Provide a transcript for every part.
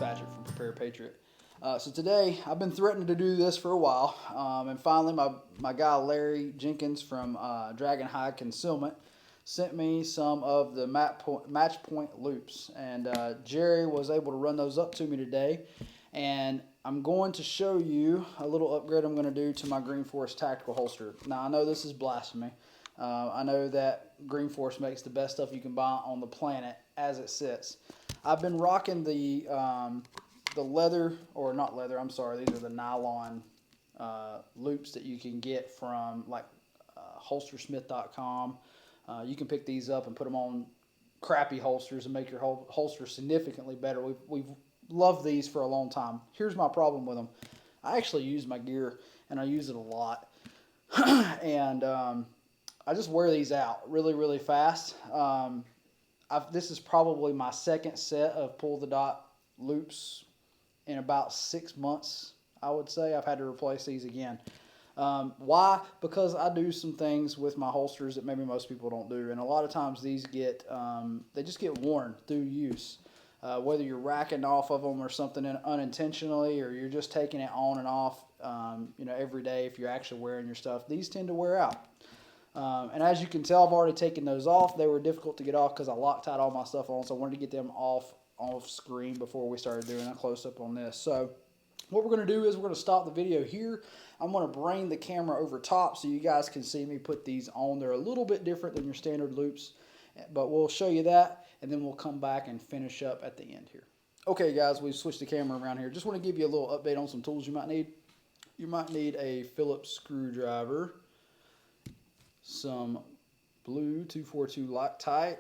Patrick from Prepare Patriot. So today, I've been threatening to do this for a while, and finally my guy Larry Jenkins from Dragon High Concealment sent me some of the Matchpoint Loops, and Jerry was able to run those up to me today, and I'm going to show you a little upgrade I'm going to do to my Green Force tactical holster. Now, I know this is blasphemy. I know that Green Force makes the best stuff you can buy on the planet as it sits. I've been rocking the leather, or not leather, I'm sorry, these are the nylon loops that you can get from like holstersmith.com. You can pick these up and put them on crappy holsters and make your whole holster significantly better. We've loved these for a long time. Here's my problem with them. I actually use my gear, and I use it a lot. And I just wear these out really, really fast. This is probably my second set of pull the dot loops in about 6 months, I would say. I've had to replace these again. Why? Because I do some things with my holsters that maybe most people don't do, and a lot of times these get they just get worn through use. Whether you're racking off of them or something unintentionally, or you're just taking it on and off, every day if you're actually wearing your stuff, these tend to wear out. And as you can tell, I've already taken those off. They were difficult to get off because I Loctite all my stuff on, so I wanted to get them off screen before we started doing a close-up on this. So what we're going to do is we're going to stop the video here. I'm going to bring the camera over top so you guys can see me put these on. They're a little bit different than your standard loops, but we'll show you that, and then we'll come back and finish up at the end here. Okay, guys, we've switched the camera around here. Just want to give you a little update on some tools you might need. You might need a Phillips screwdriver, some blue 242 Loctite,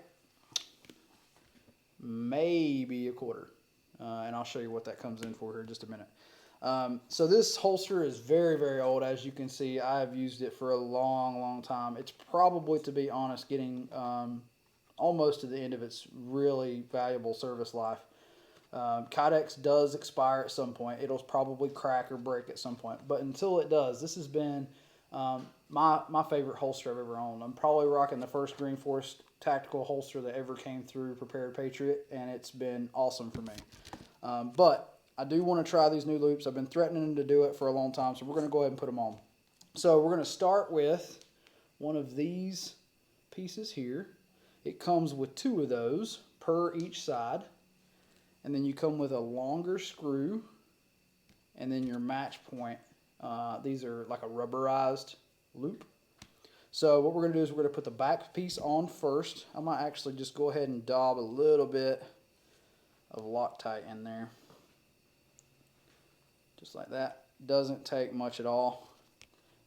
maybe a quarter, and I'll show you what that comes in for here in just a minute. So this holster is very, very old. As you can see, I've used it for a long, long time. It's probably, to be honest, getting almost to the end of its really valuable service life. Kydex does expire at some point. It'll probably crack or break at some point, but until it does, this has been my favorite holster I've ever owned. I'm probably rocking the first Green Force tactical holster that ever came through Prepared Patriot, and it's been awesome for me. But I do want to try these new loops. I've been threatening to do it for a long time, so we're going to go ahead and put them on. So we're going to start with one of these pieces here. It comes with 2 of those per each side, and then you come with a longer screw, and then your match point. These are like a rubberized loop. So what we're going to do is we're going to put the back piece on first. I might actually just go ahead and daub a little bit of Loctite in there. Just like that. Doesn't take much at all.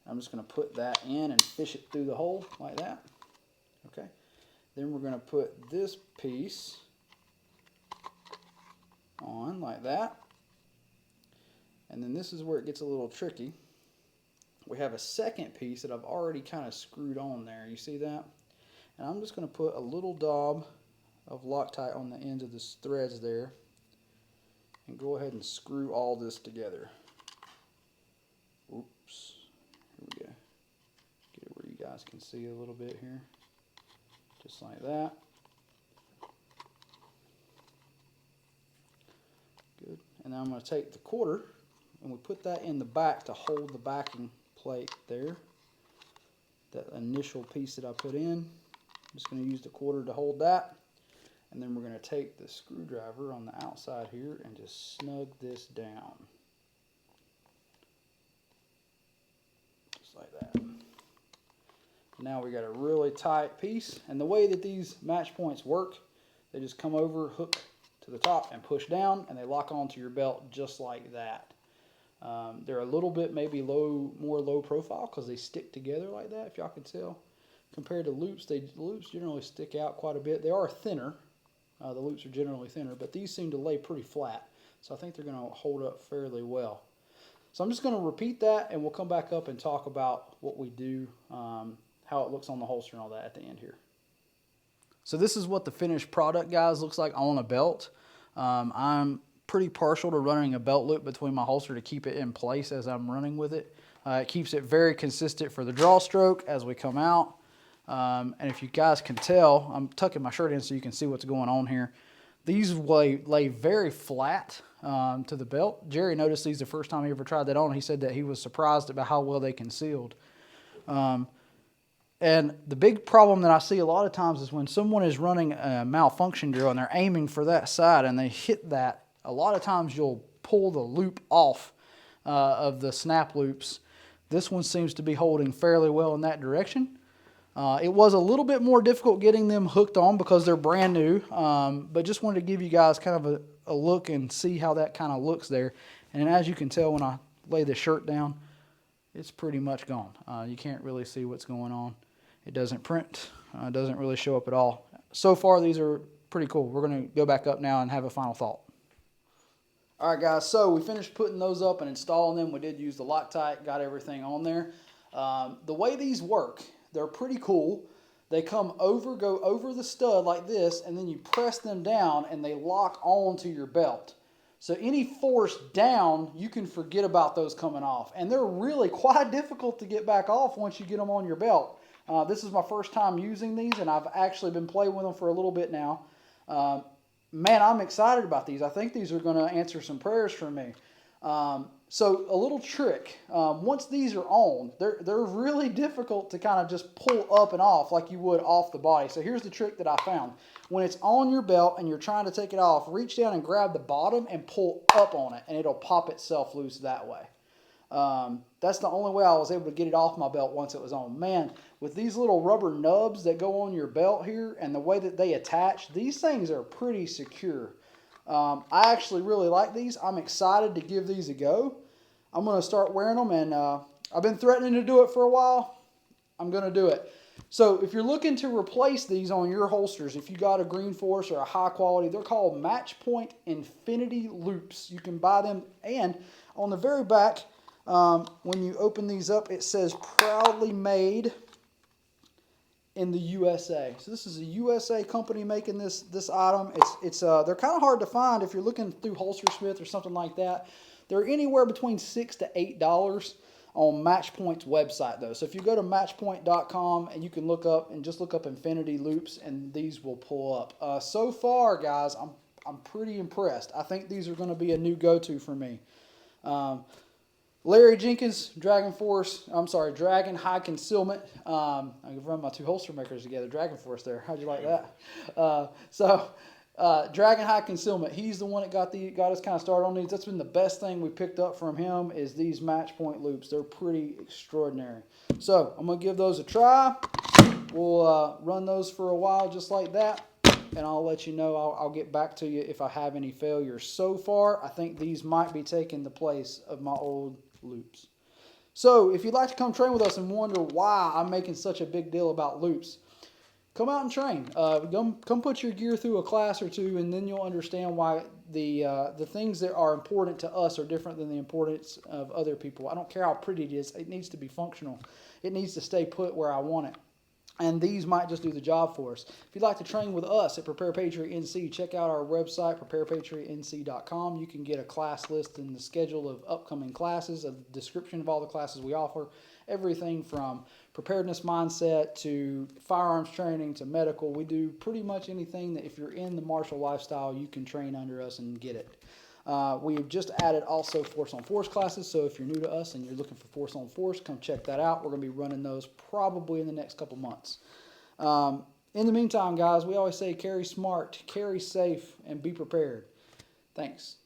I'm just going to put that in and fish it through the hole like that. Okay. Then we're going to put this piece on like that. And then this is where it gets a little tricky. We have a second piece that I've already kind of screwed on there. You see that? And I'm just going to put a little daub of Loctite on the ends of the threads there, and go ahead and screw all this together. Oops. Here we go. Get it where you guys can see a little bit here. Just like that. Good. And then I'm going to take the quarter, and we put that in the back to hold the backing plate there. That initial piece that I put in, I'm just going to use the quarter to hold that. And then we're going to take the screwdriver on the outside here and just snug this down. Just like that. Now we got a really tight piece. And the way that these match points work, they just come over, hook to the top, and push down, and they lock onto your belt just like that. They're a little bit maybe more low profile because they stick together like that, if y'all can tell. Compared to loops, the loops generally stick out quite a bit. They are thinner. The loops are generally thinner, but these seem to lay pretty flat. So I think they're going to hold up fairly well. So I'm just going to repeat that, and we'll come back up and talk about what we do, how it looks on the holster and all that at the end here. So this is what the finished product, guys, looks like on a belt. I'm pretty partial to running a belt loop between my holster to keep it in place as I'm running with it. It keeps it very consistent for the draw stroke as we come out. And if you guys can tell, I'm tucking my shirt in so you can see what's going on here. These lay very flat to the belt. Jerry noticed these the first time he ever tried that on. He said that he was surprised about how well they concealed. And the big problem that I see a lot of times is when someone is running a malfunction drill and they're aiming for that side and they hit that, a lot of times you'll pull the loop off of the snap loops. This one seems to be holding fairly well in that direction. It was a little bit more difficult getting them hooked on because they're brand new, but just wanted to give you guys kind of a look and see how that kind of looks there. And as you can tell when I lay the shirt down, it's pretty much gone. You can't really see what's going on. It doesn't print. It doesn't really show up at all. So far, these are pretty cool. We're going to go back up now and have a final thought. All right, guys, so we finished putting those up and installing them. We did use the Loctite, got everything on there. The way these work, they're pretty cool. They go over the stud like this, and then you press them down, and they lock onto your belt. So any force down, you can forget about those coming off. And they're really quite difficult to get back off once you get them on your belt. This is my first time using these, and I've actually been playing with them for a little bit now. Man, I'm excited about these. I think these are going to answer some prayers for me. So a little trick. Once these are on, they're really difficult to kind of just pull up and off like you would off the body. So here's the trick that I found. When it's on your belt and you're trying to take it off, reach down and grab the bottom and pull up on it, and it'll pop itself loose that way. That's the only way I was able to get it off my belt once it was on. Man, with these little rubber nubs that go on your belt here and the way that they attach, these things are pretty secure. I actually really like these. I'm excited to give these a go. I'm going to start wearing them, and I've been threatening to do it for a while. I'm going to do it. So if you're looking to replace these on your holsters, if you got a Green Force or a high quality, they're called Matchpoint Infinity Loops. You can buy them, and on the very back, when you open these up, it says proudly made in the USA. So this is a USA company making this item. They're kind of hard to find if you're looking through Holstersmith or something like that. They're anywhere between $6 to $8 on Matchpoint's website though. So if you go to matchpoint.com and you can look up Infinity Loops, and these will pull up. So far, guys, I'm pretty impressed. I think these are going to be a new go-to for me. Larry Jenkins, Dragon High Concealment. I can run my two holster makers together. Dragon Force there. How'd you like that? Dragon High Concealment. He's the one that got us kind of started on these. That's been the best thing we picked up from him is these Matchpoint loops. They're pretty extraordinary. So I'm going to give those a try. We'll run those for a while just like that. And I'll let you know. I'll get back to you if I have any failures. So far, I think these might be taking the place of my old loops. So if you'd like to come train with us and wonder why I'm making such a big deal about loops, come out and train. Come put your gear through a class or two, and then you'll understand why the things that are important to us are different than the importance of other people. I don't care how pretty it is. It needs to be functional. It needs to stay put where I want it. And these might just do the job for us. If you'd like to train with us at Prepare Patriot NC, check out our website, preparepatriotnc.com. You can get a class list and the schedule of upcoming classes, a description of all the classes we offer, everything from preparedness mindset to firearms training to medical. We do pretty much anything that if you're in the martial lifestyle, you can train under us and get it. We've just added also Force on Force classes, so if you're new to us and you're looking for Force on Force, come check that out. We're going to be running those probably in the next couple months. In the meantime, guys, we always say carry smart, carry safe, and be prepared. Thanks.